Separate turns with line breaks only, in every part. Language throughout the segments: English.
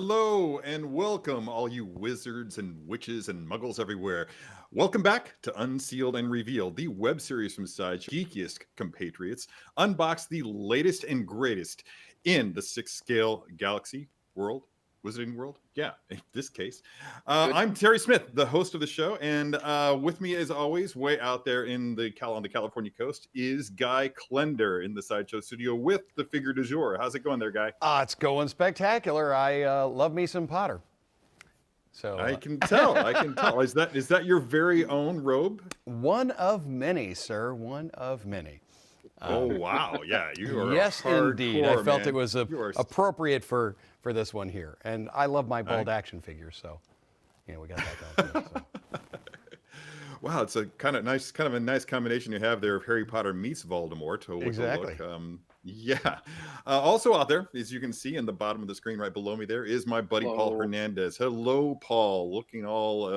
Hello and welcome, all you wizards and witches and muggles everywhere. Welcome back to Unsealed and Revealed, the web series from Sideshow geekiest compatriots. Unbox the latest and greatest in the six-scale galaxy world, wizarding world. Yeah, in this case. I'm Terry Smith, the host of the show, and with me, as always, way out there on the California coast, is Guy Klender in the Sideshow studio with the figure du jour. How's it going there, Guy?
It's going spectacular. I love me some Potter. So
I can tell. I can tell. Is that your very own robe?
one of many, sir. One of many.
Oh wow! Yeah, you are.
Yes, indeed. I felt it was
are...
appropriate for this one here, and I love my bold action figures. So, we got that going. So.
Wow, it's a kind of a nice combination you have there of Harry Potter meets Voldemort.
Exactly.
Yeah. Also out there, as you can see in the bottom of the screen right below me, there is my buddy Paul Hernandez. Hello, Paul. Looking all.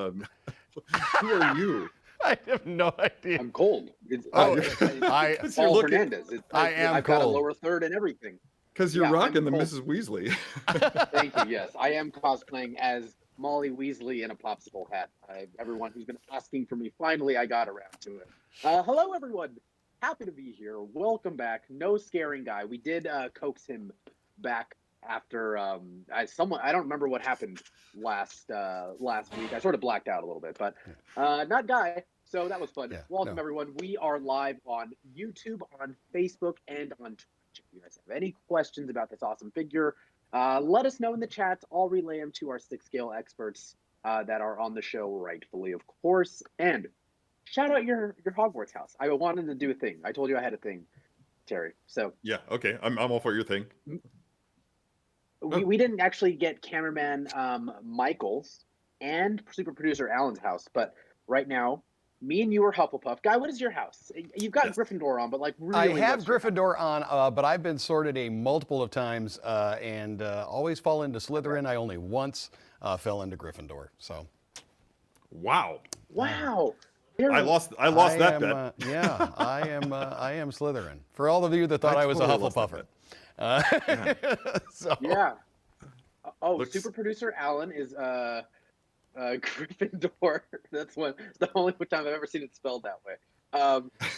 Who are you?
I have no idea.
I'm cold.
Paul
Hernandez. I've got a lower third and everything.
Because you're rocking the Mrs. Weasley.
Thank you. Yes, I am cosplaying as Molly Weasley in a popsicle hat. Everyone who's been asking for me, finally I got around to it. Hello, everyone. Happy to be here. Welcome back. No scaring Guy. We did coax him back after I don't remember what happened last week. I sort of blacked out a little bit, but not Guy. So that was fun. Yeah, welcome everyone. We are live on YouTube, on Facebook, and on Twitch. If you guys have any questions about this awesome figure, let us know in the chat. I'll relay them to our six-scale experts that are on the show, rightfully, of course. And shout out your Hogwarts house. I wanted to do a thing. I told you I had a thing, Terry. So
yeah, okay. I'm all for your thing.
We didn't actually get cameraman Michael's and super producer Alan's house, but right now, me and you are Hufflepuff. Guy, what is your house? You've got Gryffindor on, but like really,
I have Gryffindor on, but I've been sorted a multiple of times and always fall into Slytherin. I only once fell into Gryffindor. So,
wow.
I
lost that bet.
Yeah, I am Slytherin. For all of you that thought I was a Hufflepuffer.
Super producer Alan is Gryffindor. That's the only time I've ever seen it spelled that way.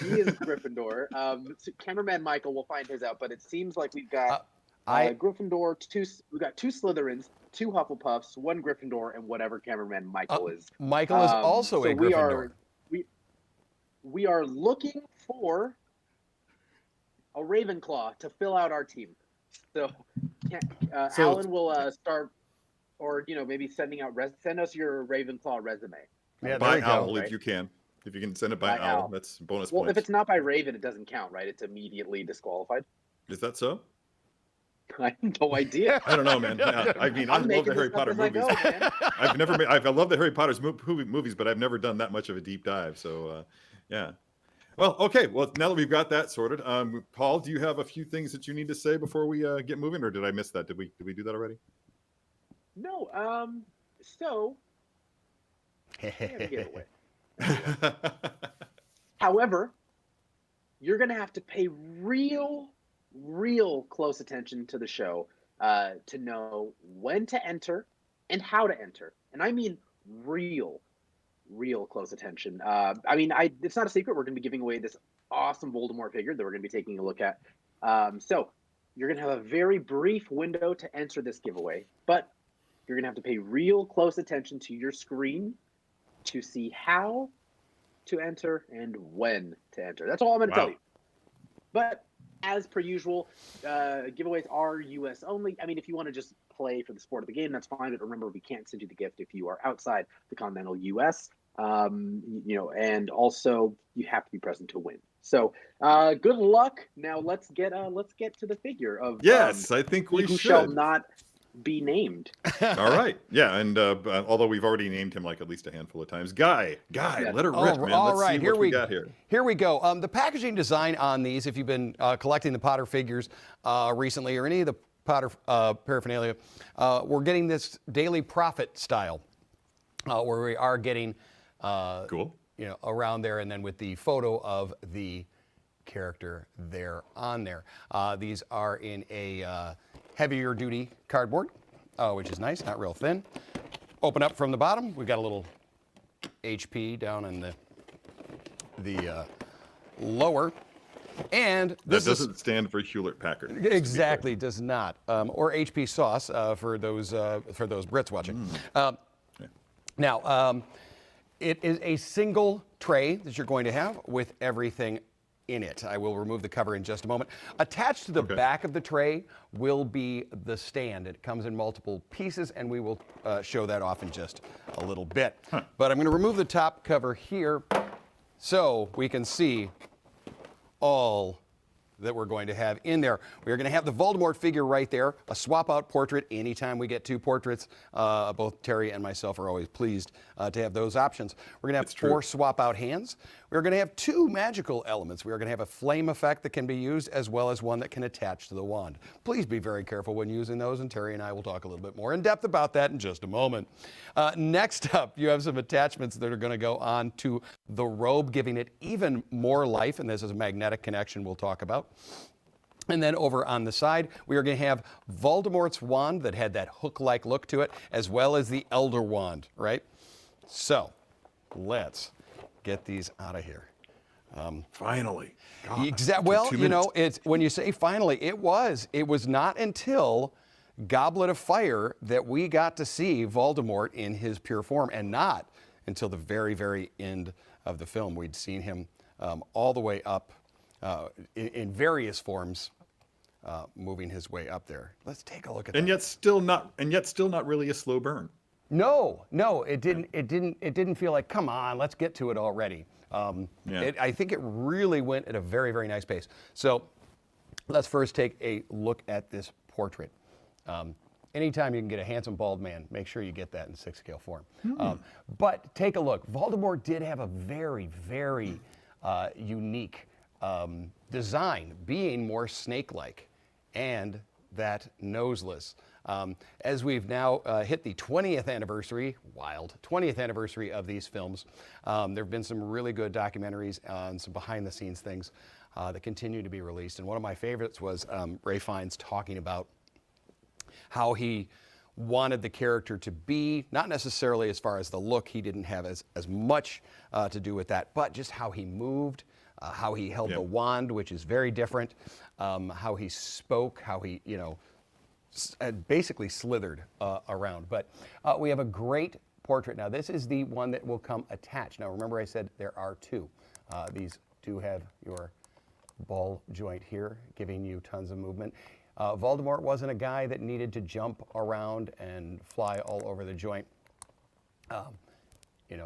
He is Gryffindor. Cameraman Michael will find his out, but it seems like we've got Gryffindor. We've got two Slytherins, two Hufflepuffs, one Gryffindor, and whatever cameraman Michael is.
Michael is also a Gryffindor.
We are looking for a Ravenclaw to fill out our team. So Alan will start, or maybe send us your Ravenclaw resume.
Yeah, by Owl if you can. If you can send it by Owl, that's bonus points.
Well, if it's not by Raven, it doesn't count, right? It's immediately disqualified.
Is that so?
I have no idea.
I don't know, man. Yeah, I mean, I love the Harry Potter movies. I love the Harry Potter's movies, but I've never done that much of a deep dive. So, yeah. Well, okay. Well, now that we've got that sorted, Paul, do you have a few things that you need to say before we get moving, or did I miss that? Did we do that already?
No. So. Giveaway. However, you're going to have to pay real close attention to the show to know when to enter and how to enter. And I mean real close attention. It's not a secret. We're going to be giving away this awesome Voldemort figure that we're going to be taking a look at. So you're going to have a very brief window to enter this giveaway, but you're going to have to pay real close attention to your screen to see how to enter and when to enter. That's all I'm going to tell you. But as per usual, giveaways are U.S. only. I mean, if you want to just play for the sport of the game, that's fine. But remember, we can't send you the gift if you are outside the continental U.S. And also you have to be present to win. So good luck. Now let's get to the figure of
I think we
who
should.
Shall not be named.
All right. Yeah, and although we've already named him like at least a handful of times. Guy, let her rip, man.
All
Let's
right,
see what we got here.
Here we go. The packaging design on these, if you've been collecting the Potter figures recently or any of the Potter paraphernalia, we're getting this Daily Prophet style where we are getting
cool.
Around there, and then with the photo of the character there on there. These are in a heavier duty cardboard, which is nice, not real thin. Open up from the bottom. We've got a little HP down in the lower. And this
doesn't stand for Hewlett Packard.
Exactly, does not. Or HP sauce for those Brits watching. Now, it is a single tray that you're going to have with everything in it. I will remove the cover in just a moment. Attached to the back of the tray will be the stand. It comes in multiple pieces, and we will show that off in just a little bit. But I'm going to remove the top cover here so we can see all that we're going to have in there. We're going to have the Voldemort figure right there, a swap-out portrait. Anytime we get two portraits, both Terry and myself are always pleased to have those options. We're going to have four swap-out hands. We're going to have two magical elements. We are going to have a flame effect that can be used, as well as one that can attach to the wand. Please be very careful when using those, and Terry and I will talk a little bit more in depth about that in just a moment. Next up, you have some attachments that are going to go on to the robe, giving it even more life, and this is a magnetic connection we'll talk about. And then over on the side, we are going to have Voldemort's wand that had that hook-like look to it, as well as the Elder Wand, right? So, let's get these out of here.
Finally.
Well, you know, it's when you say finally, it was not until Goblet of Fire that we got to see Voldemort in his pure form, and not until the very, very end of the film. We'd seen him all the way up in various forms, moving his way up there. Let's take a look at that.
And yet still not really a slow burn.
No, it didn't feel like, come on, let's get to it already. I think it really went at a very, very nice pace. So let's first take a look at this portrait. Anytime you can get a handsome bald man, make sure you get that in 6-scale form. But take a look. Voldemort did have a very, very unique design, being more snake-like, and that noseless. As we've now hit the 20th anniversary, 20th anniversary of these films, there have been some really good documentaries on some behind-the-scenes things that continue to be released. And one of my favorites was Ralph Fiennes talking about how he wanted the character to be, not necessarily as far as the look, he didn't have as much to do with that, but just how he moved, how he held the wand, which is very different, how he spoke, how he, basically slithered around. But we have a great portrait. Now, this is the one that will come attached. Now, remember I said there are two. These do have your ball joint here, giving you tons of movement. Voldemort wasn't a guy that needed to jump around and fly all over the joint.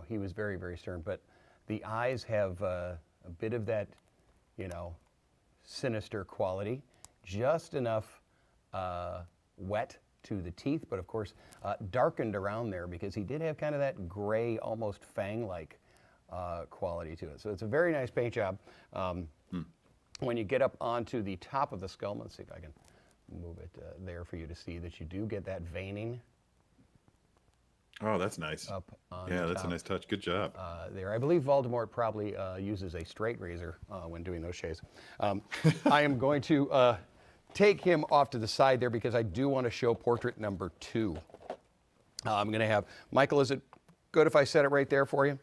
He was very, very stern. But the eyes have a bit of that, sinister quality. Just enough wet to the teeth, but of course darkened around there because he did have kind of that gray, almost fang-like quality to it. So it's a very nice paint job. When you get up onto the top of the skull, let's see if I can move it there for you to see that you do get that veining.
Oh, that's nice.
Up on
yeah,
the
that's
top.
a nice touch. Good job.
There, I believe Voldemort probably uses a straight razor when doing those shaves. I am going to take him off to the side there because I do want to show portrait number 2. I'm going to have, Michael, is it good if I set it right there for you?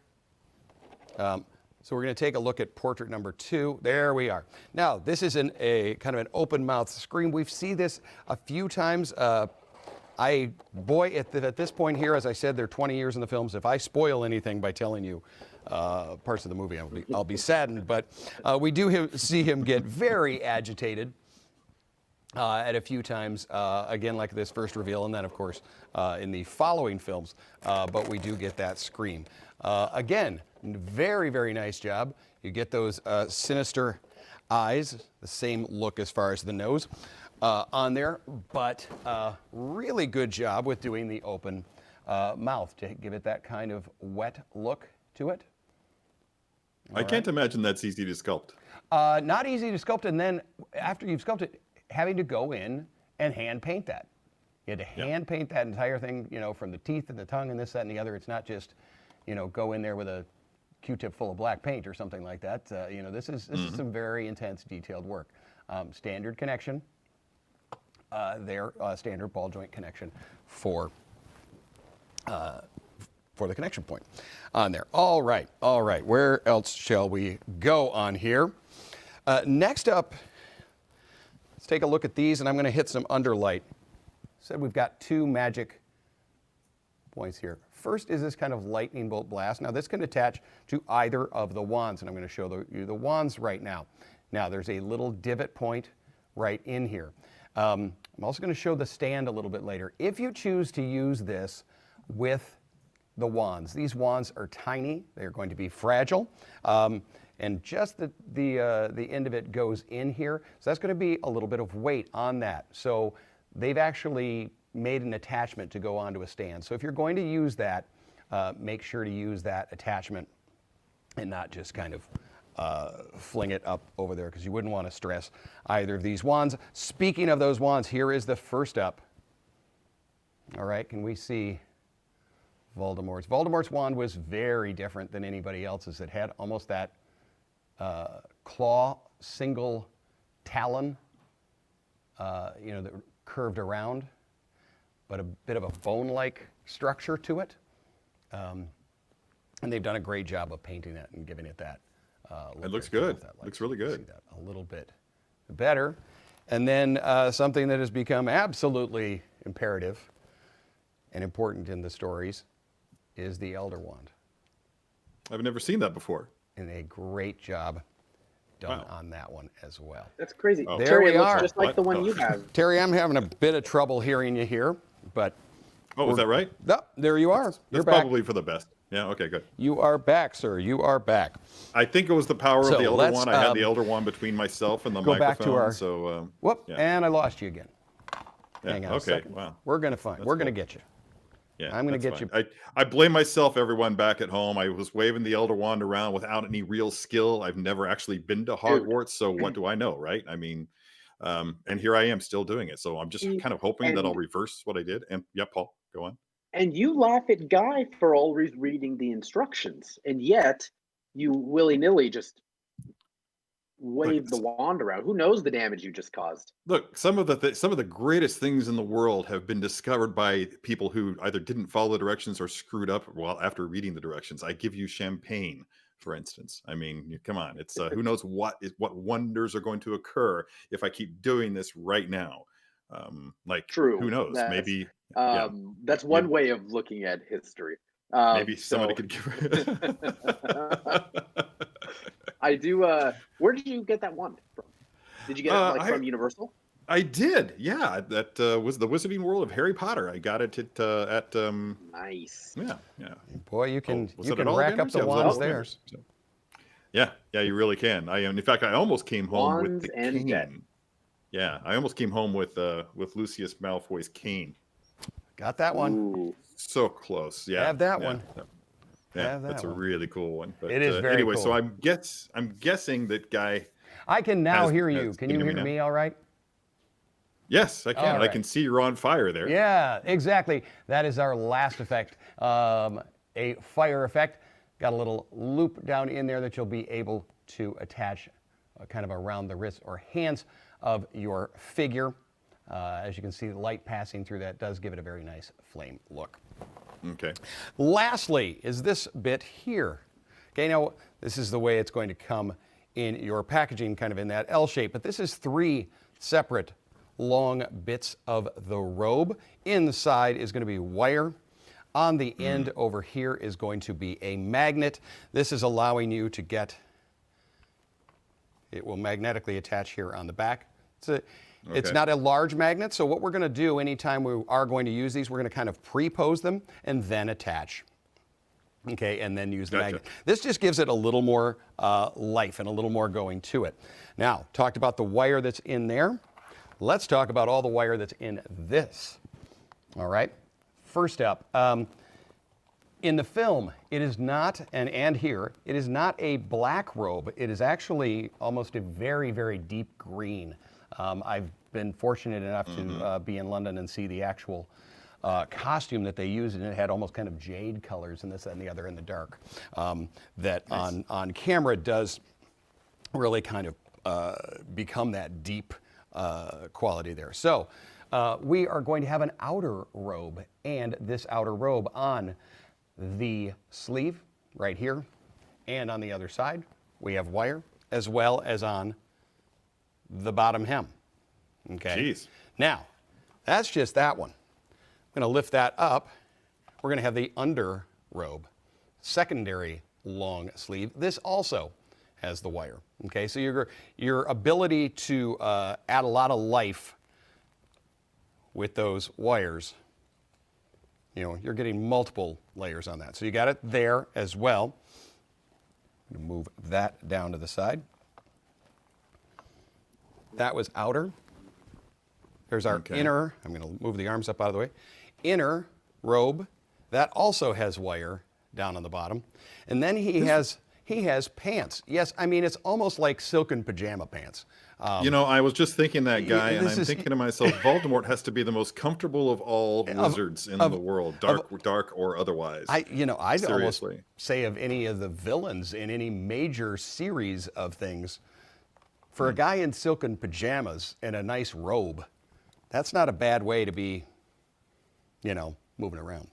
So we're going to take a look at portrait number 2. There we are. Now, this is a kind of an open mouth scream. We've seen this a few times. At this point here, as I said, they're 20 years in the films. If I spoil anything by telling you parts of the movie, I'll be saddened. But we do see him get very agitated at a few times, again, like this first reveal, and then, of course, in the following films. But we do get that scream. Again, very, very nice job. You get those sinister eyes, the same look as far as the nose on there, but really good job with doing the open mouth to give it that kind of wet look to it.
I can't imagine that's easy to sculpt.
Not easy to sculpt, and then after you've sculpted, having to go in and hand paint that. You had to hand paint that entire thing, from the teeth and the tongue and this, that, and the other. It's not just, go in there with a Q-tip full of black paint or something like that. This is some very intense, detailed work. Standard connection. their standard ball joint connection for the connection point on there. All right. Where else shall we go on here? Next up, let's take a look at these, and I'm going to hit some underlight. Said we've got two magic points here. First is this kind of lightning bolt blast. Now this can attach to either of the wands, and I'm going to show you the wands right now. Now there's a little divot point right in here. I'm also going to show the stand a little bit later. If you choose to use this with the wands, these wands are tiny. They're going to be fragile. And just the end of it goes in here. So that's going to be a little bit of weight on that. So they've actually made an attachment to go onto a stand. So if you're going to use that, make sure to use that attachment and not just kind of fling it up over there, because you wouldn't want to stress either of these wands. Speaking of those wands, here is the first up. All right, can we see Voldemort's? Voldemort's wand was very different than anybody else's. It had almost that claw, single talon, that curved around, but a bit of a bone-like structure to it. And they've done a great job of painting that and giving it that.
It looks good. Looks really good.
See that a little bit better. And then something that has become absolutely imperative and important in the stories is the Elder Wand.
I've never seen that before.
And a great job done on that one as well.
That's crazy.
There
Terry,
we
it looks
are.
just like the one you have.
Terry, I'm having a bit of trouble hearing you here, but...
Oh, is that right?
No, there you are. You're
That's
back.
probably for the best. Yeah, okay, good.
You are back, sir. You are back.
I think it was the power
So
of the Elder
let's,
Wand. I had the Elder Wand between myself and the
go
microphone.
back to our-
So,
Whoop,
yeah.
and I lost you again.
Yeah,
Hang on a
okay,
second.
wow.
We're going to find. We're going to get you.
Yeah,
I'm gonna
that's
get
fine. I blame myself, everyone back at home. I was waving the Elder Wand around without any real skill. I've never actually been to Hogwarts, so what do I know, right? I mean, and here I am still doing it. So I'm just kind of hoping that I'll reverse what I did. And yeah, Paul, go on.
And you laugh at Guy for always reading the instructions, and yet you willy-nilly just wave the wand around. Who knows the damage you just caused?
Look, some of the greatest things in the world have been discovered by people who either didn't follow the directions or screwed up while after reading the directions. I give you champagne, for instance. I mean, come on, it's who knows what wonders are going to occur if I keep doing this right now.
True.
Who knows?
That's,
Maybe
that's one way of looking at history.
maybe somebody could give.
I do. Where did you get that wand from? Did you get it from Universal?
I did. Yeah, that was the Wizarding World of Harry Potter. I got it at.
Nice.
Yeah.
Boy, you can
Was
you
that
can
at
rack up
Ollivander's?
the
Yeah, it was at
wands there.
Ollivander's, so. Yeah, you really can. In fact, I almost came home with
Wands
the
and
cane.
debt.
Yeah, I almost came home with Lucius Malfoy's cane.
Got that one.
Ooh.
So close. Yeah,
Have that
yeah,
one.
Yeah,
Have that
that's a
one.
really cool one. But,
It is very
anyway.
cool.
So I'm guessing that Guy.
I can now hear you.
has-
Can you hear
now?
me all right?
Yes, I can.
All
I
right.
can see you're on fire there.
Yeah, exactly. That is our last effect, a fire effect. Got a little loop down in there that you'll be able to attach kind of around the wrists or hands of your figure. As you can see, the light passing through that does give it a very nice flame look.
Okay.
Lastly is this bit here. Okay, now this is the way it's going to come in your packaging, kind of in that L shape, but this is 3 separate long bits of the robe. Inside is going to be wire. On the end over here is going to be a magnet. This is allowing you to get, it will magnetically attach here on the back. It's not a large magnet, so what we're going to do anytime we are going to use these, we're going to kind of pre-pose them and then attach. Okay, and then use the magnet. This just gives it a little more life and a little more going to it. Now, talked about the wire that's in there. Let's talk about all the wire that's in this. All right, first up, in the film, it is not, and here, it is not a black robe. It is actually almost a very, very deep green. I've been fortunate enough to be in London and see the actual costume that they used, and it had almost kind of jade colors and this and the other in the dark. That nice. on camera does really kind of become that deep quality there. So we are going to have an outer robe, and this outer robe on the sleeve right here and on the other side, we have wire, as well as on the bottom hem. Okay.
Jeez.
Now, that's just that one. I'm going to lift that up. We're going to have the under robe, secondary long sleeve. This also has the wire. Okay, so your ability to add a lot of life with those wires, you're getting multiple layers on that. So you got it there as well. I'm going to move that down to the side. That was outer. There's our inner. I'm going to move the arms up out of the way. Inner robe. That also has wire down on the bottom. And then he has pants. Yes, I mean, it's almost like silken pajama pants.
I was just thinking that, Guy, and I'm thinking to myself, Voldemort has to be the most comfortable of all wizards in the world, dark or otherwise.
I'd almost
Seriously.
say of any of the villains in any major series of things, for a guy in silken pajamas and a nice robe, that's not a bad way to be, moving around.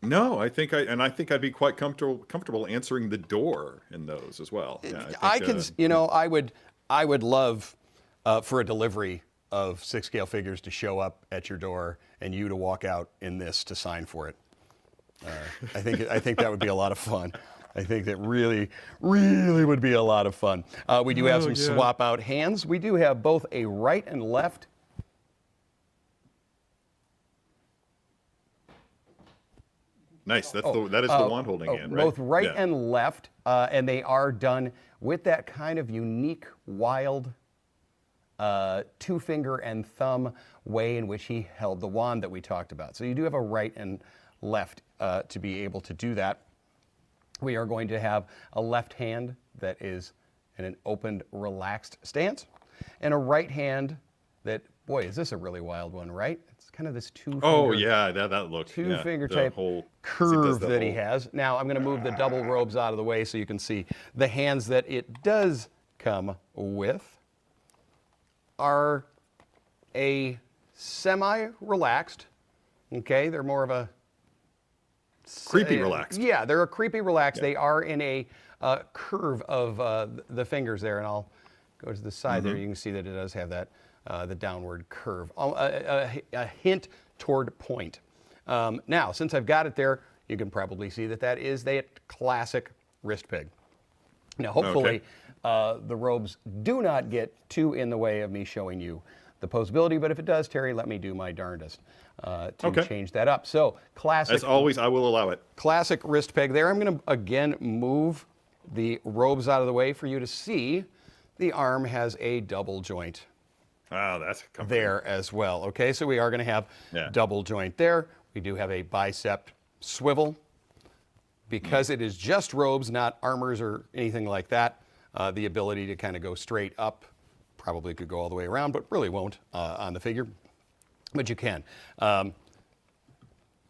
No, I think I'd be quite comfortable answering the door in those as well. Yeah,
I would love for a delivery of 6-scale figures to show up at your door and you to walk out in this to sign for it. I think that would be a lot of fun. I think that really, really would be a lot of fun. We do have some swap out hands. We do have both a right and left.
Nice. That is the wand holding hand, right?
Both right and left, and they are done with that kind of unique, wild 2-finger and thumb way in which he held the wand that we talked about. So you do have a right and left to be able to do that. We are going to have a left hand that is in an opened, relaxed stance, and a right hand that, boy, is this a really wild one, right? It's kind of this 2-finger.
Oh yeah, that look.
Two-finger type curve that he has. Now I'm going to move the double robes out of the way so you can see the hands that it does come with are a semi-relaxed. Okay, they're more of a
creepy relaxed.
Yeah, they're a creepy relaxed. They are in a curve of the fingers there, and I'll go to the side there. You can see that it does have that the downward curve, a hint toward point. Now, since I've got it there, you can probably see that is that classic wrist peg. Now, hopefully, the robes do not get too in the way of me showing you the posability, but if it does, Terry, let me do my darndest to change that up. So, classic.
As always, I will allow it.
Classic wrist peg there. I'm going to, again, move the robes out of the way for you to see the arm has a double joint.
Oh, that's comforting.
There as well. Okay, so we are going to have double joint there. We do have a bicep swivel. Because it is just robes, not armors or anything like that, the ability to kind of go straight up, probably could go all the way around, but really won't on the figure. But you can. Are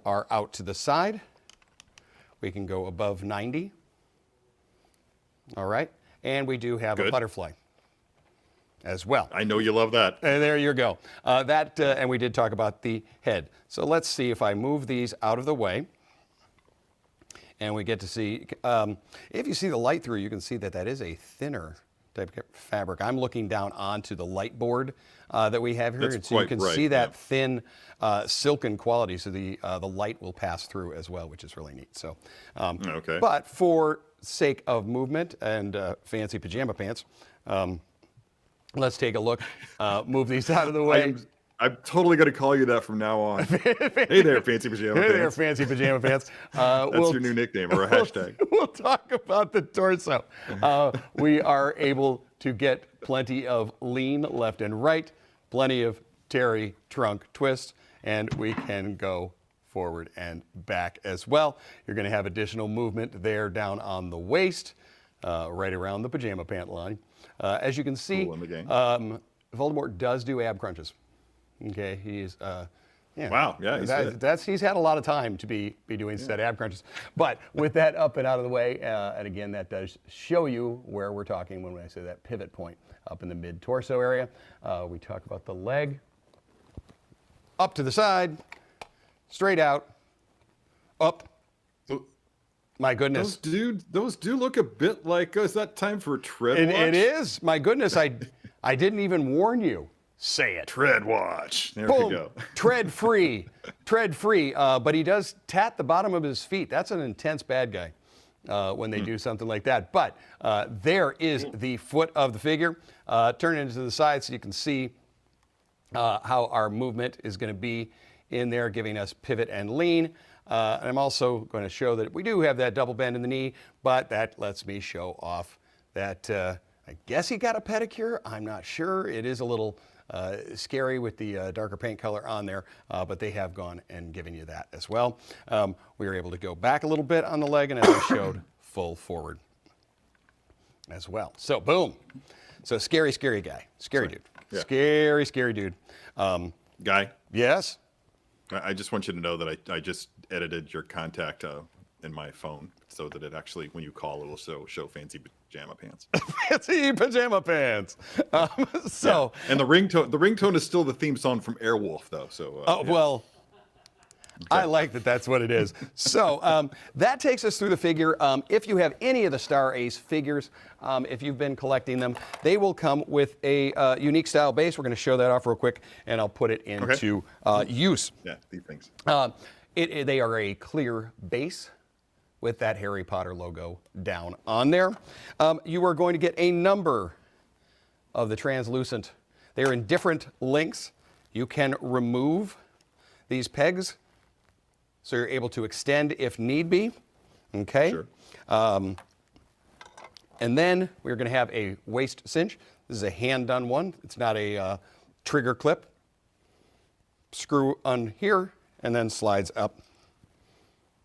out to the side. We can go above 90. All right. And we do have a butterfly as well.
I know you love that.
And there you go. And we did talk about the head. So let's see if I move these out of the way. And we get to see, if you see the light through, you can see that is a thinner type of fabric. I'm looking down onto the light board that we have here.
That's
so you can
quite
see that thin silken quality. So the light will pass through as well, which is really neat. So, but for sake of movement and fancy pajama pants, let's take a look. Move these out of the way.
I'm totally going to call you that from now on. Hey there, fancy pajama pants.
Hey there, fancy pajama pants.
That's your new nickname or a hashtag.
We'll talk about the torso. We are able to get plenty of lean left and right, plenty of Terry trunk twist, and we can go forward and back as well. You're going to have additional movement there down on the waist, right around the pajama pant line. As you can see, Voldemort does do ab crunches. Okay, he's
wow, yeah,
he's had a lot of time to be doing said ab crunches. But with that up and out of the way, and again, that does show you where we're talking when I say that pivot point up in the mid torso area. We talk about the leg. up to the side, straight out, up.
So
My goodness.
those do look a bit like, is that time for a tread watch?
It is. My goodness, I didn't even warn you. Say it.
Tread watch. There
Boom.
we go.
Tread free. Tread free. But he does tat the bottom of his feet. That's an intense bad guy when they do something like that. But there is the foot of the figure. Turn it to the side so you can see how our movement is going to be in there, giving us pivot and lean. And I'm also going to show that we do have that double bend in the knee, but that lets me show off that I guess he got a pedicure. I'm not sure. It is a little scary with the darker paint color on there, but they have gone and given you that as well. We were able to go back a little bit on the leg, and as I showed, full forward as well. So boom. So scary, scary guy. Scary dude.
Yeah.
Scary, scary dude.
Guy,
Yes?
I just want you to know that I just edited your contact in my phone so that it actually, when you call, it will show fancy pajama pants.
Fancy pajama pants. So,
Yeah. And the ringtone is still the theme song from Airwolf, though. So, yeah.
well, I like that that's what it is. So that takes us through the figure. If you have any of the Star Ace figures, if you've been collecting them, they will come with a unique style base. We're going to show that off real quick, and I'll put it into use.
Yeah, these things.
They are a clear base with that Harry Potter logo down on there. You are going to get a number of the translucent. They're in different lengths. You can remove these pegs, so you're able to extend if need be. Okay.
Sure.
And then we're going to have a waist cinch. This is a hand done one. It's not a trigger clip. Screw on here and then slides up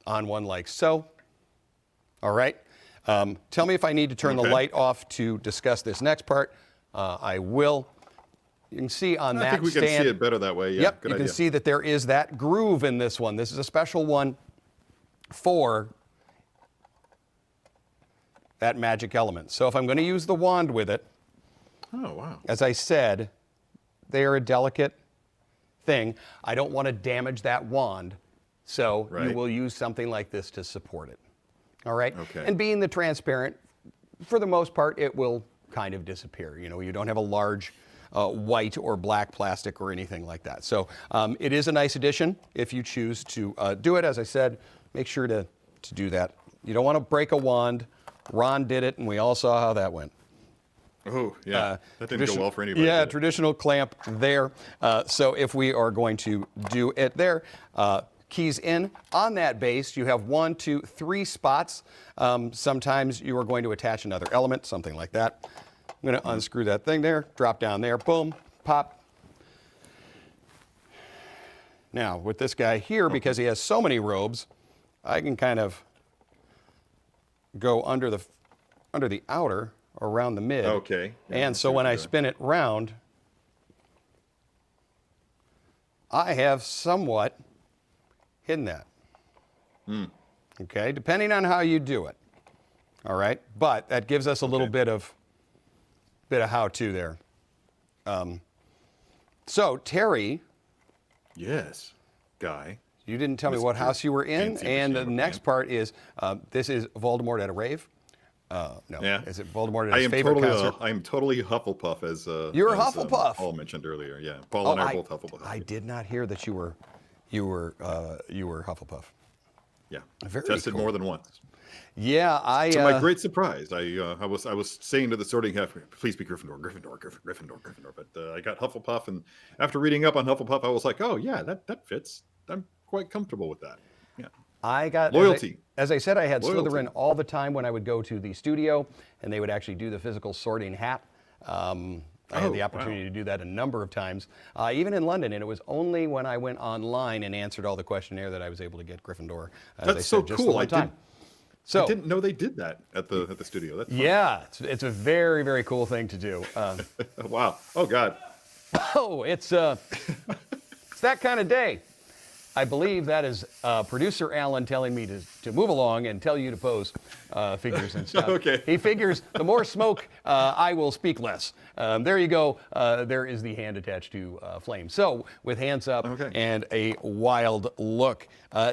on one like so. All right. Tell me if I need to turn the light off to discuss this next part. I will. You can see on that
I think we
stand.
can see it better that way. Yeah,
Yep,
good
you
idea.
can see that there is that groove in this one. This is a special one for that magic element. So if I'm going to use the wand with it,
Oh, wow.
as I said, they are a delicate thing. I don't want to damage that wand, so you
Right.
will use something like this to support it. All right?
Okay.
And being the transparent, for the most part, it will kind of disappear. You know, you don't have a large white or black plastic or anything like that. So it is a nice addition if you choose to do it. As I said, make sure to do that. You don't want to break a wand. Ron did it, and we all saw how that went.
Oh, yeah. That didn't go well for anybody.
Yeah,
did it?
traditional clamp there. So if we are going to do it there, keys in. On that base, you have 1, 2, 3 spots. Sometimes you are going to attach another element, something like that. I'm going to unscrew that thing there, drop down there, boom, pop. Now, with this guy here, because he has so many robes, I can kind of go under the outer, around the mid.
Okay. Yeah,
And so when I spin it round, I have somewhat hidden that. Okay, depending on how you do it. All right, but that gives us a little bit of how-to there. So Terry,
Yes, Guy.
you didn't tell me what house you were in,
fancy
and the
pajama
next
pants.
part is this is Voldemort at a rave. No,
Yeah.
is it Voldemort at
I
his
am
favorite
totally
concert?
I am totally Hufflepuff as
You're
as,
Hufflepuff.
Paul mentioned earlier. Yeah, Paul and I are both Hufflepuff.
I did not hear that you were Hufflepuff.
Yeah,
Very
tested
cool.
more than once.
Yeah,
To my great surprise, I was saying to the sorting hat, please be Gryffindor, but I got Hufflepuff, and after reading up on Hufflepuff, I was like, oh yeah, that fits. I'm quite comfortable with that. Yeah.
I got
Loyalty.
As I said, I had
Loyalty.
Slytherin all the time when I would go to the studio, and they would actually do the physical sorting hat. I had the opportunity to do that a number of times, even in London, and it was only when I went online and answered all the questionnaire that I was able to get Gryffindor. As
That's
I
so
said, just the
cool.
one time. So
I didn't know they did that at the studio. That's fun.
yeah, it's a very, very cool thing to do.
Wow. Oh God.
Oh, it's that kind of day. I believe that is producer Alan telling me to move along and tell you to pose figures and stuff.
Okay.
He figures the more smoke, I will speak less. There you go. There is the hand attached to flame. So with hands up and a wild look,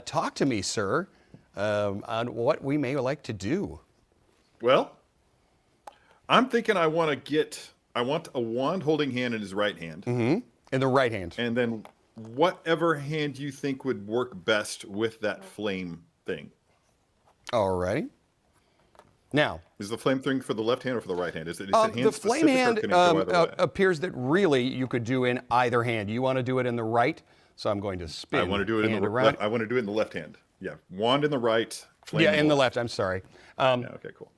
talk to me, sir, on what we may like to do.
Well, I'm thinking I want a wand holding hand in his right hand.
In the right hand.
And then whatever hand you think would work best with that flame thing.
All right. Now,
is the flame thing for the left hand or for the right hand? Is it
the flame hand appears that really you could do in either hand. You want to do it in the right, so I'm going to spin.
I want to do it in the right. I want to do it in the left hand. Yeah, wand in the right. Flame
in the left. I'm sorry.
Yeah, okay, cool.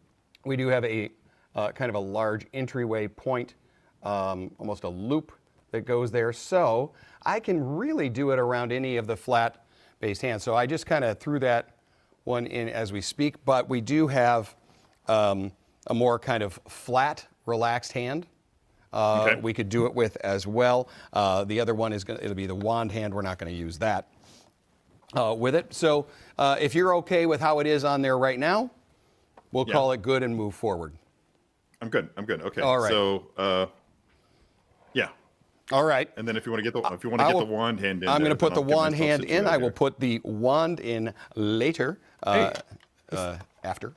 We do have a kind of a large entryway point, almost a loop that goes there. So I can really do it around any of the flat-based hands. So I just kind of threw that one in as we speak. But we do have a more kind of flat, relaxed hand. We could do it with as well. The other one it'll be the wand hand. We're not going to use that with it. So if you're okay with how it is on there right now, we'll call it good and move forward.
I'm good. Okay.
All right.
So, yeah.
All right.
And then if you want to get the wand hand in,
I'm going to put the wand hand in. I will put the wand in later. After.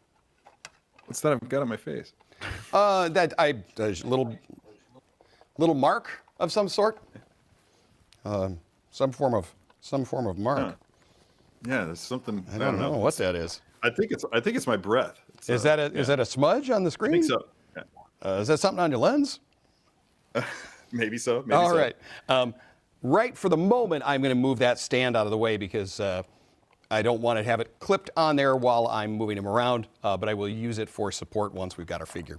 What's that I've got on my face?
There's a little mark of some sort. Some form of mark.
Huh. Yeah, there's something.
I don't know what that is.
I think it's my breath.
Is that a smudge on the screen?
I think so. Yeah.
Is that something on your lens?
Maybe so.
All right. Right for the moment, I'm going to move that stand out of the way because I don't want to have it clipped on there while I'm moving him around, but I will use it for support once we've got our figure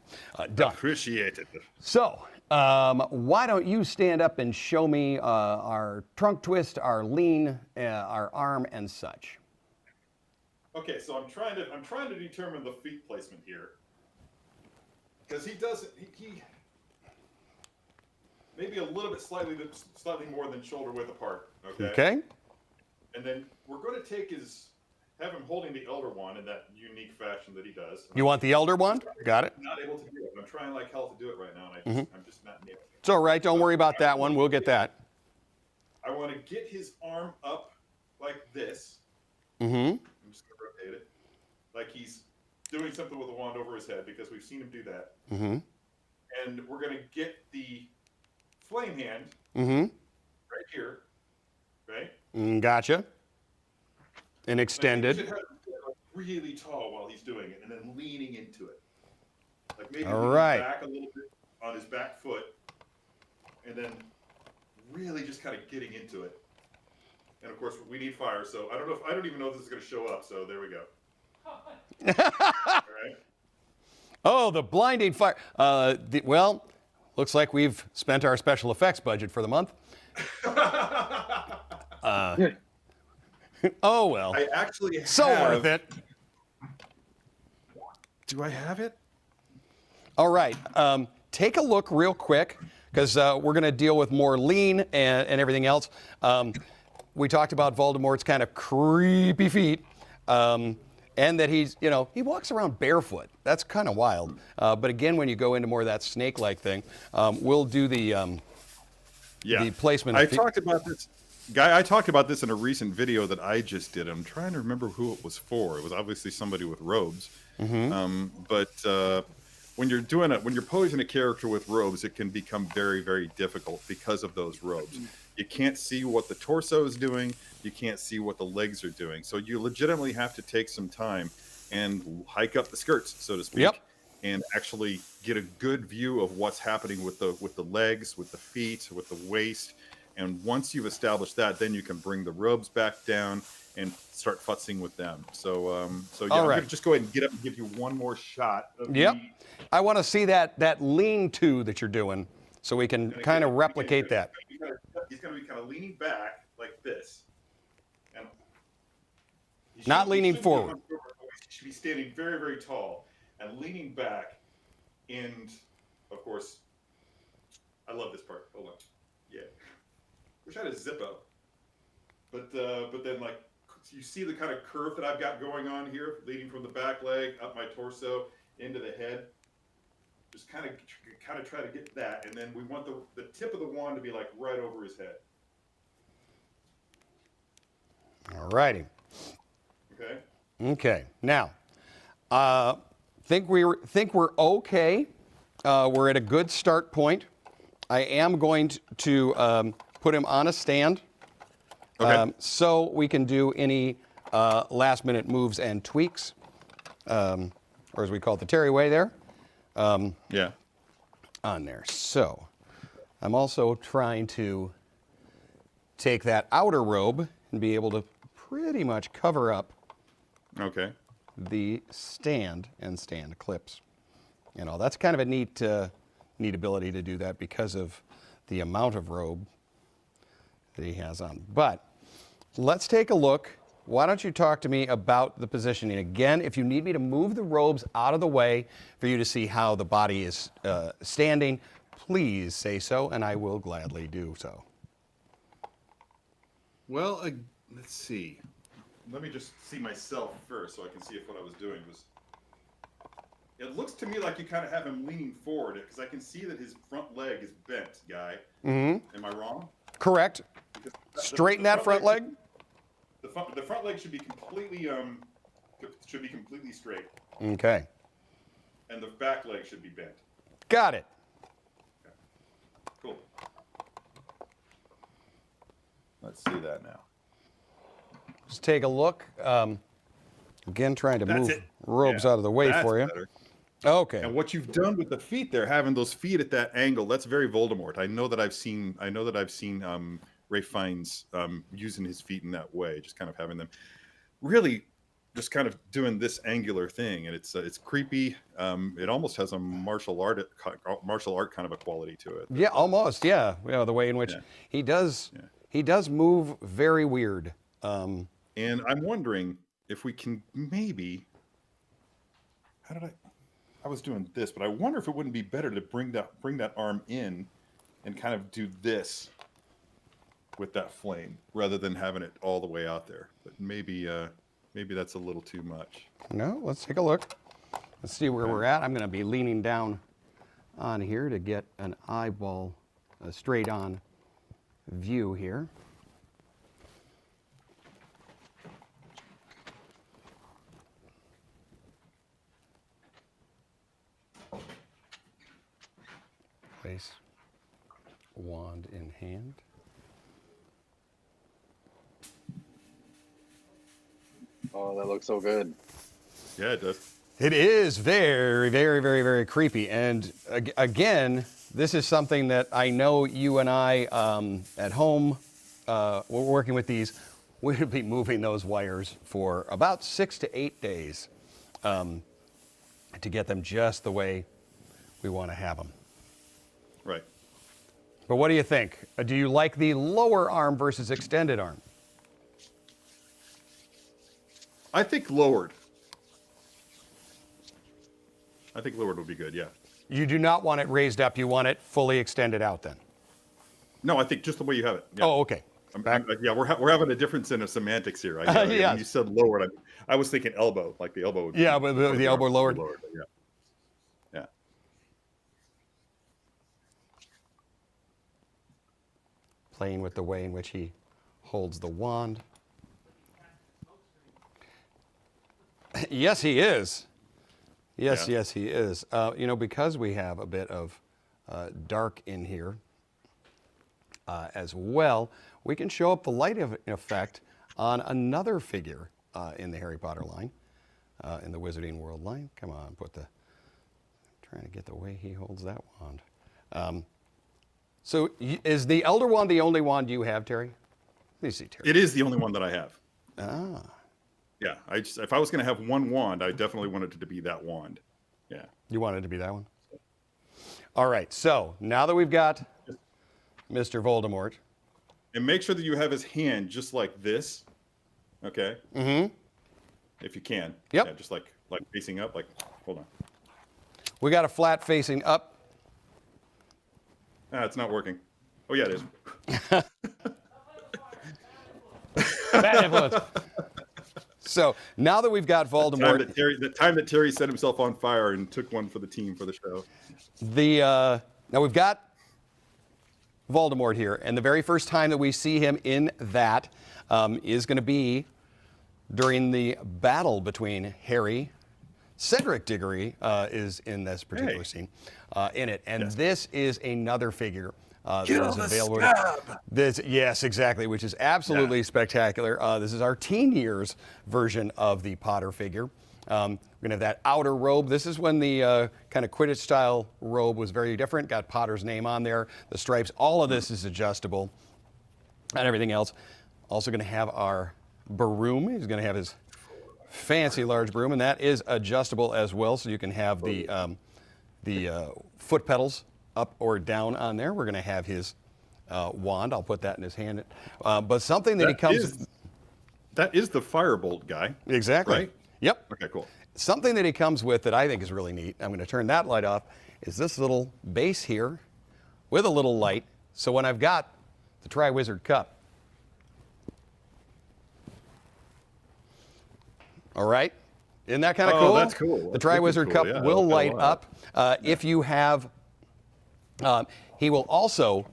done.
Appreciate it.
So, why don't you stand up and show me our trunk twist, our lean, our arm, and such.
Okay, so I'm trying to determine the feet placement here. Because he maybe a little bit slightly more than shoulder width apart.
Okay.
And then we're going to have him holding the elder wand in that unique fashion that he does.
You want the elder wand? Got it.
I'm not able to do it. I'm trying like hell to do it right now, and I'm just not nailing it.
It's all right. Don't worry about that one. We'll get that.
I want to get his arm up like this.
Mm-hmm.
I'm just going to rotate it. Like he's doing something with a wand over his head because we've seen him do that.
Mm-hmm.
And we're going to get the flame hand right here, right?
Gotcha. And extended.
Like, really tall while he's doing it, and then leaning into it. Like maybe back a little bit on his back foot, and then really just kind of getting into it. And of course, we need fire, so I don't even know if this is going to show up. So there we go. All right.
Oh, the blinding fire. Well, looks like we've spent our special effects budget for the month. Oh, well.
I actually have...
So worth it.
Do I have it?
All right. Take a look real quick, because we're going to deal with more lean and everything else. We talked about Voldemort's kind of creepy feet, and that he walks around barefoot. That's kind of wild. But again, when you go into more of that snake-like thing, we'll do the placement.
I talked about this. Guy, I talked about this in a recent video that I just did. I'm trying to remember who it was for. It was obviously somebody with robes. But when you're posing a character with robes, it can become very, very difficult because of those robes. You can't see what the torso is doing. You can't see what the legs are doing. So you legitimately have to take some time and hike up the skirts, so to speak, and actually get a good view of what's happening with the legs, with the feet, with the waist. And once you've established that, then you can bring the robes back down and start futzing with them. So yeah, I'm going to just go ahead and get up and give you one more shot.
I want to see that lean-to that you're doing, so we can kind of replicate that.
He's going to be kind of leaning back like this. And
not leaning forward.
He should be standing very, very tall and leaning back. And, of course, I love this part. Hold on. Yeah. Wish I had a Zippo. but then like you see the kind of curve that I've got going on here, leading from the back leg up my torso into the head. Just kind of try to get that, and then we want the tip of the wand to be like right over his head.
All righty.
Okay.
Okay. Now, think we're okay. We're at a good start point. I am going to put him on a stand, so we can do any last-minute moves and tweaks, or as we call it, the Terry way there.
Yeah.
On there. So, I'm also trying to take that outer robe and be able to pretty much cover up the stand and stand clips. You know, that's kind of a neat ability to do that because of the amount of robe that he has on. But let's take a look. Why don't you talk to me about the positioning? Again, if you need me to move the robes out of the way for you to see how the body is standing, please say so, and I will gladly do so.
Well, let's see. Let me just see myself first so I can see if what I was doing was... It looks to me like you kind of have him leaning forward because I can see that his front leg is bent, Guy.
Mm-hmm.
Am I wrong?
Correct. Straighten that front leg.
The front leg should be completely straight.
Okay.
And the back leg should be bent.
Got it.
Okay. Cool. Let's see that now.
Just take a look. Again, trying to move robes out of the way for you.
Better.
Okay.
And what you've done with the feet there, having those feet at that angle, that's very Voldemort. I know that I've seen Ralph Fiennes using his feet in that way, just kind of having them really just kind of doing this angular thing, and it's creepy. It almost has a martial art kind of a quality to it.
Yeah, almost. Yeah, you know, the way in which he does move very weird.
And I'm wondering if we can maybe. I was doing this, but I wonder if it wouldn't be better to bring that arm in, and kind of do this with that flame rather than having it all the way out there. But maybe that's a little too much.
No, let's take a look. Let's see where we're at. I'm going to be leaning down on here to get an eyeball, a straight on view here. Place wand in hand.
Oh, that looks so good.
Yeah, it does.
It is very, very, very, very creepy. And again, this is something that I know you and I at home, we're working with these, we'll be moving those wires for about 6 to 8 days to get them just the way we want to have them.
Right.
But what do you think? Do you like the lower arm versus extended arm?
I think lowered. I think lowered would be good, yeah.
You do not want it raised up. You want it fully extended out then?
No, I think just the way you have it. Yeah.
Oh, okay.
We're having a difference in the semantics here. When you said lowered, I was thinking elbow, like the elbow would be.
Yeah, but the elbow lowered.
Yeah. Yeah.
Playing with the way in which he holds the wand. Yes, he is. Yes, he is. You know, because we have a bit of dark in here as well, we can show up the light effect on another figure in the Harry Potter line, in the Wizarding World line. Come on, trying to get the way he holds that wand. So is the Elder Wand the only wand you have, Terry? Let me see, Terry.
It is the only one that I have.
Ah.
Yeah, if I was going to have one wand, I definitely wanted it to be that wand. Yeah.
You wanted it to be that one? All right, so now that we've got Mr. Voldemort.
And make sure that you have his hand just like this, okay?
Mm-hmm.
If you can.
Yep.
Yeah, just like facing up, hold on.
We got a flat facing up.
It's not working. Oh, yeah, it is.
Bad influence. So now that we've got Voldemort,
the time that Terry set himself on fire and took one for the team for the show.
Now we've got Voldemort here, and the very first time that we see him in that is going to be during the battle between Harry. Cedric Diggory is in this particular scene in it, and this is another figure that is available. Yes, exactly, which is absolutely spectacular. This is our teen years version of the Potter figure. We're going to have that outer robe. This is when the kind of Quidditch style robe was very different, got Potter's name on there, the stripes. All of this is adjustable and everything else. Also going to have our broom. He's going to have his fancy large broom, and that is adjustable as well, so you can have the foot pedals up or down on there. We're going to have his wand. I'll put that in his hand. But something that he comes...
That is the firebolt guy.
Exactly.
Right?
Yep.
Okay, cool.
Something that he comes with that I think is really neat, I'm going to turn that light off, is this little base here with a little light. So when I've got the Triwizard Cup, all right? Isn't that kind of cool?
Oh, that's cool.
The Triwizard Cup will light up. If you have, he will also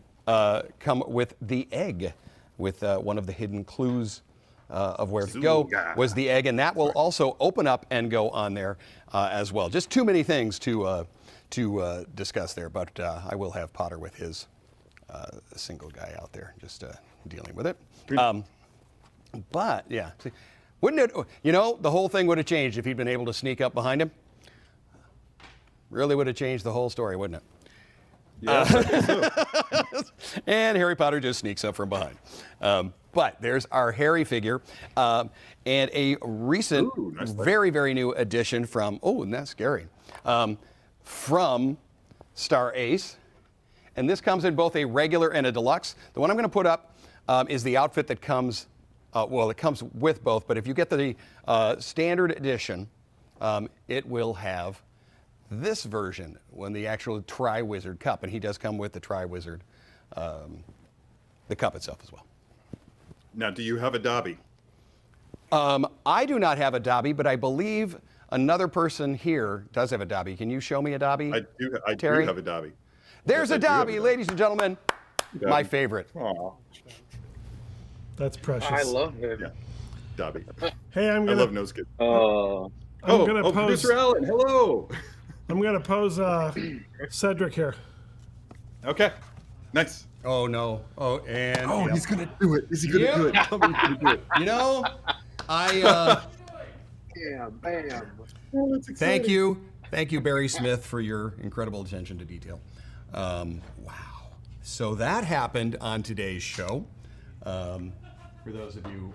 come with the egg, with one of the hidden clues of where to go was the egg, and that will also open up and go on there as well. Just too many things to discuss there, but I will have Potter with his single guy out there, just dealing with it. But yeah. Wouldn't it, the whole thing would have changed if he'd been able to sneak up behind him. Really would have changed the whole story, wouldn't it?
Yeah.
And Harry Potter just sneaks up from behind. But there's our Harry figure and a recent, very, very new addition from, and that's scary, from Star Ace. And this comes in both a regular and a deluxe. The one I'm going to put up is the outfit that comes it comes with both, but if you get the standard edition, it will have this version when the actual Triwizard Cup, and he does come with the Triwizard, the cup itself as well.
Now, do you have a Dobby?
I do not have a Dobby, but I believe another person here does have a Dobby. Can you show me a Dobby?
I do have a Dobby.
There's a Dobby, ladies and gentlemen. My favorite.
Aww.
That's precious.
I love him.
Yeah. Dobby.
Hey,
I love nose kids.
Oh.
I'm gonna pose.
Producer Alan, hello.
I'm gonna pose Cedric here.
Okay. Nice.
Oh no. Oh, and
he's gonna do it. Is he gonna do it? Tell me he's gonna do it.
Bam.
Oh, that's exciting.
Thank you, Barry Smith, for your incredible attention to detail. Wow. So that happened on today's show. For those of you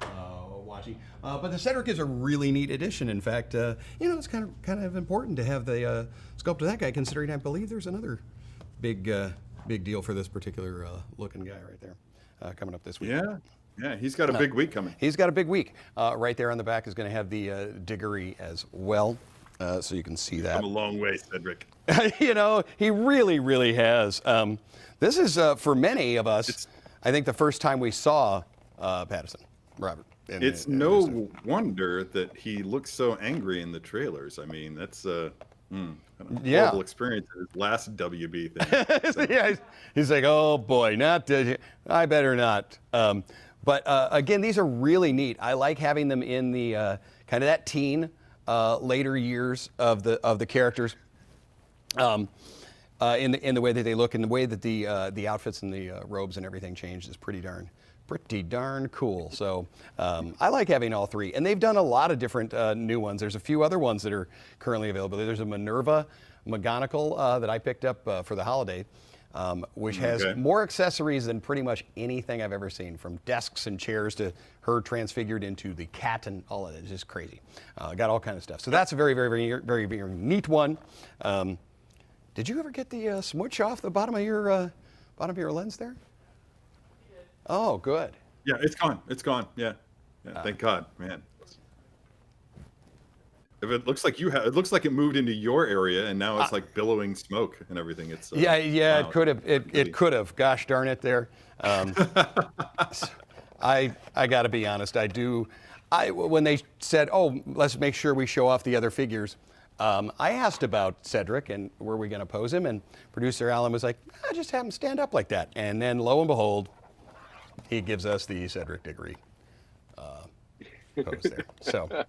watching, but the Cedric is a really neat addition. In fact, it's kind of important to have the sculpt of that guy, considering I believe there's another big deal for this particular looking guy right there coming up this week.
Yeah, he's got a big week coming.
He's got a big week. Right there on the back is going to have the Diggory as well, so you can see that.
Come a long way, Cedric.
He really, really has. This is for many of us. I think the first time we saw Patterson, Robert.
It's no wonder that he looks so angry in the trailers. I mean, that's horrible experience. His last WB thing. So.
Yeah, he's like, oh boy, I better not. But again, these are really neat. I like having them in the kind of that teen later years of the characters. In the way that they look and the way that the outfits and the robes and everything changed is pretty darn cool. So I like having all three, and they've done a lot of different new ones. There's a few other ones that are currently available. There's a Minerva McGonagall that I picked up for the holiday, which has more accessories than pretty much anything I've ever seen, from desks and chairs to her transfigured into the cat and all of it. It's just crazy. Got all kind of stuff. So that's a very, very, very, very, very neat one. Did you ever get the smooch off the bottom of your lens there? Oh, good.
Yeah, it's gone. It's gone. Yeah. Thank God, man. If it looks like it looks like it moved into your area, and now it's like billowing smoke and everything. It's
wow. It could have. It
Really.
could have. Gosh darn it, there. I got to be honest. When they said, "Oh, let's make sure we show off the other figures," I asked about Cedric and were we going to pose him, and producer Alan was like, "Just have him stand up like that." And then lo and behold, he gives us the Cedric Diggory pose there. So,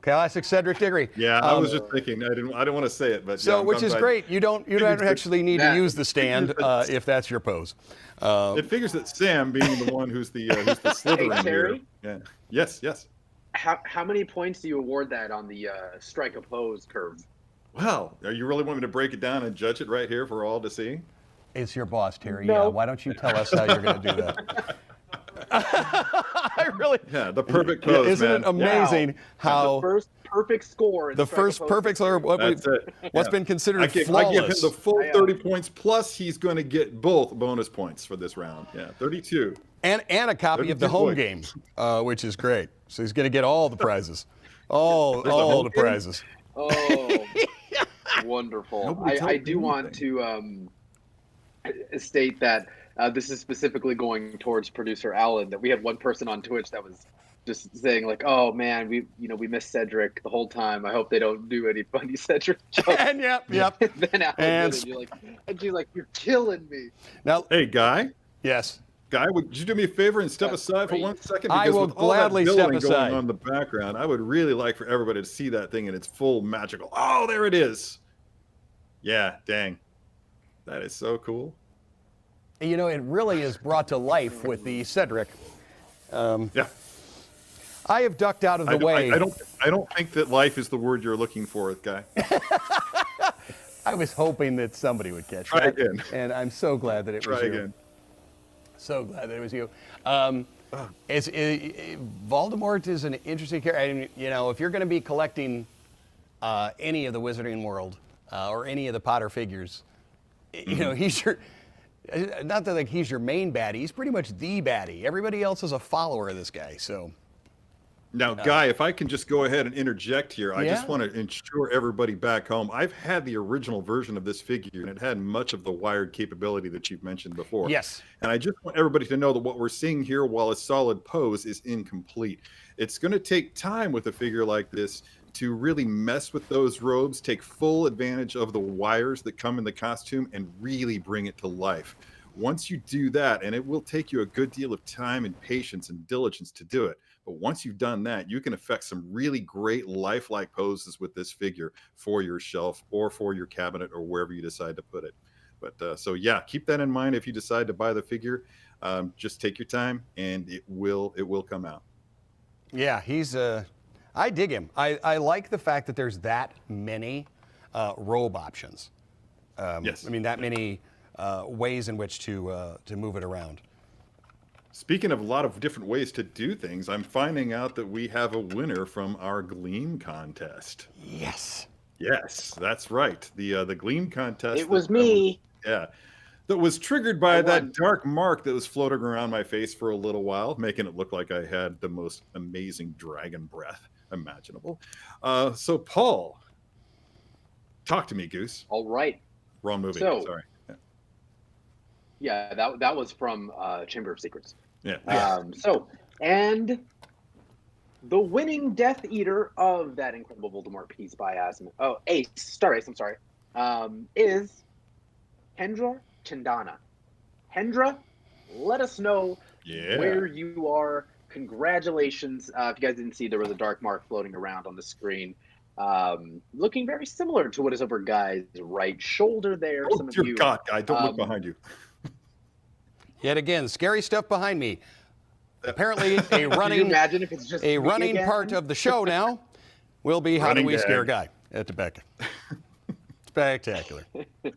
classic Cedric Diggory.
Yeah, I was just thinking. I didn't want to say it, but
So,
yeah,
which is great. You don't actually need to use the stand if that's your pose.
It figures that Sam, being the one who's the Slytherin
Hey, Terry?
here. Yeah. Yes.
How many points do you award that on the strike oppose curve?
Well, are you really want me to break it down and judge it right here for all to see?
It's your boss, Terry.
No.
Yeah. Why don't you tell us how you're going to do that? I really.
Yeah, the perfect pose,
Isn't
man.
it amazing how
The first perfect score. In
the
strike
first
oppose
perfect score,
That's it.
what's
Yeah.
been considered
I give him
flawless.
the full 30 points, plus he's going to get both bonus points for this round. Yeah, 32.
and a copy of the
32
home
points.
game, which is great. So he's going to get all the prizes, all
There's a home
the
game?
prizes.
Oh, wonderful.
Nobody told
I
me
do want
anything.
to state that this is specifically going towards producer Alan, that we had one person on Twitch that was just saying like, "Oh man, we missed Cedric the whole time. I hope they don't do any funny Cedric jokes."
And yep.
And then Alan
And
did it, and she's like, "You're killing me."
Now,
Hey, Guy,
yes.
would you do me a favor and step
That's
aside for
great.
1 second?
I
Because
will
with all that
gladly step
building
aside.
going on in the background, I would really like for everybody to see that thing in its full magical. Oh, there it is. Yeah, dang. That is so cool.
You know, it really is brought to life with the Cedric.
Yeah.
I have ducked out of the way.
I don't think that life is the word you're looking for, Guy.
I was hoping that somebody would catch
Try
that.
again.
And I'm so glad that it was
Try
you.
again.
So glad that it was you. Voldemort is an interesting character. I mean, you know, if you're going to be collecting any of the Wizarding World or any of the Potter figures, you know, he's your. Not that like he's your main baddie. He's pretty much the baddie. Everybody else is a follower of this guy. So.
Now, Guy, if I can just go ahead and interject here, I just
Yeah.
want to ensure everybody back home. I've had the original version of this figure, and it had much of the wired capability that you've mentioned before.
Yes.
And I just want everybody to know that what we're seeing here, while a solid pose, is incomplete. It's going to take time with a figure like this to really mess with those robes, take full advantage of the wires that come in the costume, and really bring it to life. Once you do that, and it will take you a good deal of time and patience and diligence to do it, but once you've done that, you can effect some really great lifelike poses with this figure for your shelf or for your cabinet or wherever you decide to put it. But so yeah, keep that in mind if you decide to buy the figure. Just take your time, and it will come out.
Yeah, he's I dig him. I like the fact that there's that many robe options.
Yes.
I mean, that many ways in which to move it around.
Speaking of a lot of different ways to do things, I'm finding out that we have a winner from our Gleam contest.
Yes.
Yes, that's right. The Gleam contest.
It was me.
That was triggered by
I
that
won.
dark mark that was floating around my face for a little while, making it look like I had the most amazing dragon breath imaginable. So, Paul, talk to me, Goose.
All right.
Wrong movie.
So-
Sorry.
Yeah, that was from Chamber of Secrets.
Yeah.
And the winning Death Eater of that incredible Voldemort piece by Ace, Star Ace, I'm sorry, is Hendra Chandana. Hendra, let us know where you are. Congratulations. If you guys didn't see, there was a dark mark floating around on the screen. Looking very similar to what is over Guy's right shoulder there.
Oh,
Some of
dear
you,
God, Guy, don't look behind you.
Yet again, scary stuff behind me. Apparently, a
Can you
running
imagine if it's just
a
me
running
again?
part of the show now will be how do
Running
we scare
gag.
Guy at the back. Spectacular.
For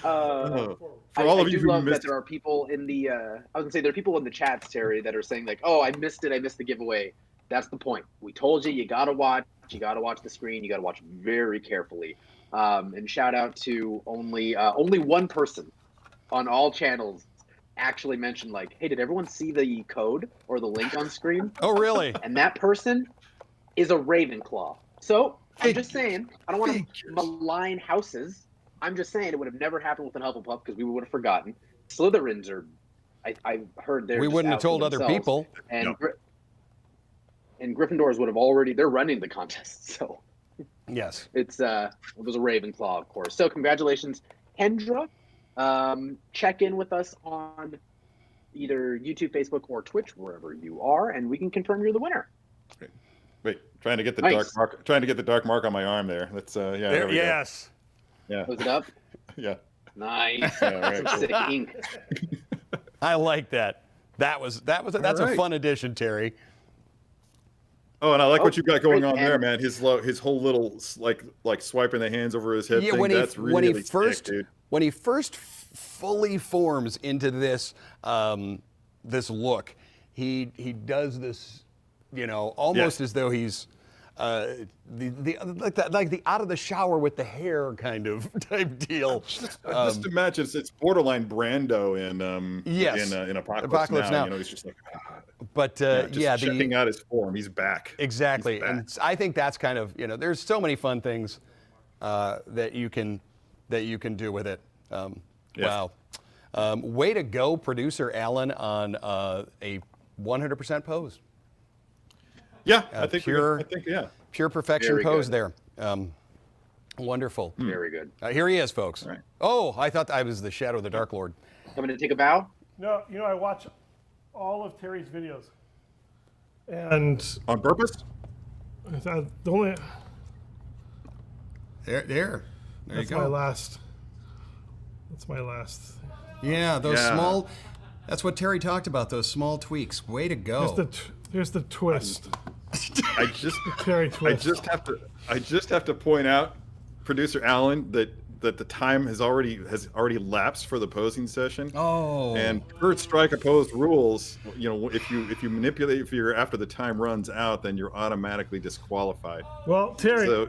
I
all of you
do
who
love that
missed
there are people in the. I was gonna say there are people in the chats, Terry, that are saying like, "Oh, I missed it. I missed the giveaway." That's the point. We told you. You gotta watch. You gotta watch the screen. You gotta watch very carefully. And shout out to only one person on all channels actually mentioned like, "Hey, did everyone see the code or the link on screen?"
Oh, really?
And that person is a Ravenclaw. So I'm just saying, I don't want to
Figures.
malign houses. I'm just saying it would have never happened with an Hufflepuff because we would have forgotten. Slytherins are, I've heard they're
We
just
wouldn't have
out for
told other
themselves.
people.
And
No.
and Gryffindors would have already. They're running the contest, so
Yes.
it was a Ravenclaw, of course. So congratulations, Kendra. Check in with us on either YouTube, Facebook, or Twitch, wherever you are, and we can confirm you're the winner.
Wait, trying to get the
Nice.
dark mark. Trying to get the dark mark on my arm there. That's yeah. There we
yes.
go. Yeah.
Close it up.
Yeah.
Nice.
Yeah, right,
Some
cool.
sick ink.
I like that. That's a
right.
fun addition, Terry.
Oh, and I like what you got going
great,
on there,
and-
man. His whole little like swiping the hands over his head
Yeah,
thing. That's really sick, dude.
when he first fully forms into this this look, he does this, almost as though he's like the out of the shower with the hair kind of type deal.
Just imagine it's borderline Brando in
Yes.
in
Apocalypse
Now.
Now.
He's just like
But
just
yeah,
checking out his form. He's back.
exactly,
He's back.
and I think that's kind of there's so many fun things that you can do with it.
Yes.
Wow, way to go, producer Alan, on a 100% pose.
Yeah, I think
pure-
yeah.
Pure perfection
Very
pose
good.
there. Wonderful.
Very good.
Here he is, folks.
Right.
Oh, I thought I was the Shadow of the Dark Lord.
Coming to take a bow.
No, I watch all of Terry's videos, and
On purpose?
the only
There you
that's
go.
my last. That's my last.
Yeah, those
Yeah.
small. That's what Terry talked about. Those small tweaks. Way to go.
Here's the twist.
I just
Terry twist.
I just have to point out, producer Alan, that the time has already lapsed for the posing session.
Oh.
And per strike opposed rules, if you manipulate your figure after the time runs out, then you're automatically disqualified.
Well, Terry,
So,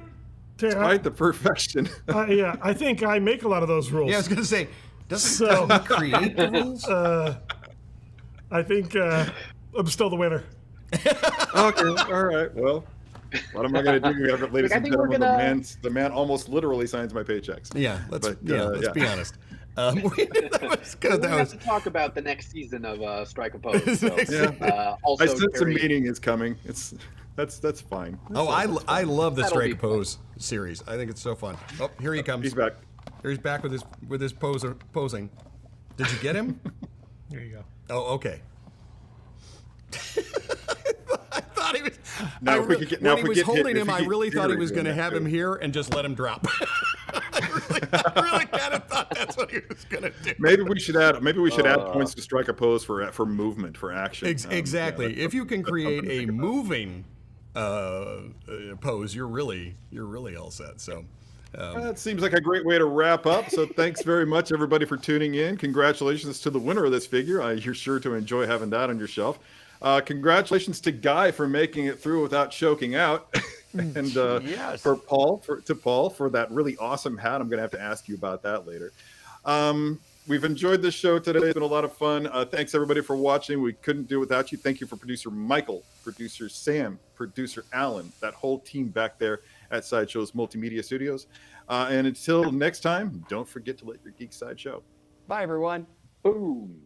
despite the perfection,
yeah, I think I make a lot of those rules.
Yeah, I was gonna say, doesn't
So-
he create the rules?
I think I'm still the winner.
okay, all right, well, what am I going to do, ladies
I
and
think we're
gentlemen?
gonna-
The man almost literally signs my paychecks.
Yeah, let's
But,
let's be honest. That was good.
We
That
have
was
to talk about the next season of Strike a Pose. So,
Yeah.
also,
I sense a
Terry,
meeting is coming. That's fine.
Oh, I love the
That'll
Strike
be
a Pose series. I think it's so fun. Oh, here he comes.
He's back.
Here he's back with his posing. Did you get him?
There you go.
Oh, okay. I thought he was.
Now,
I
if we
re-
could get-
when
now,
he
if we
was
get hit-
holding
if
him,
we
I
get
really thought he
Terry
was
doing
going to
that
have him
too.
here and just let him drop. I really kind of thought that's what he was going to do.
Maybe we should add points to strike a pose for movement, for action.
Exactly.
Yeah,
If you can create a moving pose, you're really all set. So.
that seems like a great way to wrap up. So thanks very much, everybody, for tuning in. Congratulations to the winner of this figure. You're sure to enjoy having that on your shelf. Congratulations to Guy for making it through without choking out. And
Yes.
for Paul, for that really awesome hat. I'm going to have to ask you about that later. We've enjoyed this show today. It's been a lot of fun. Thanks, everybody, for watching. We couldn't do it without you. Thank you for producer Michael, producer Sam, producer Alan, that whole team back there at Sideshow's Multimedia Studios. And until next time, don't forget to let your geek side show.
Bye, everyone.
boom.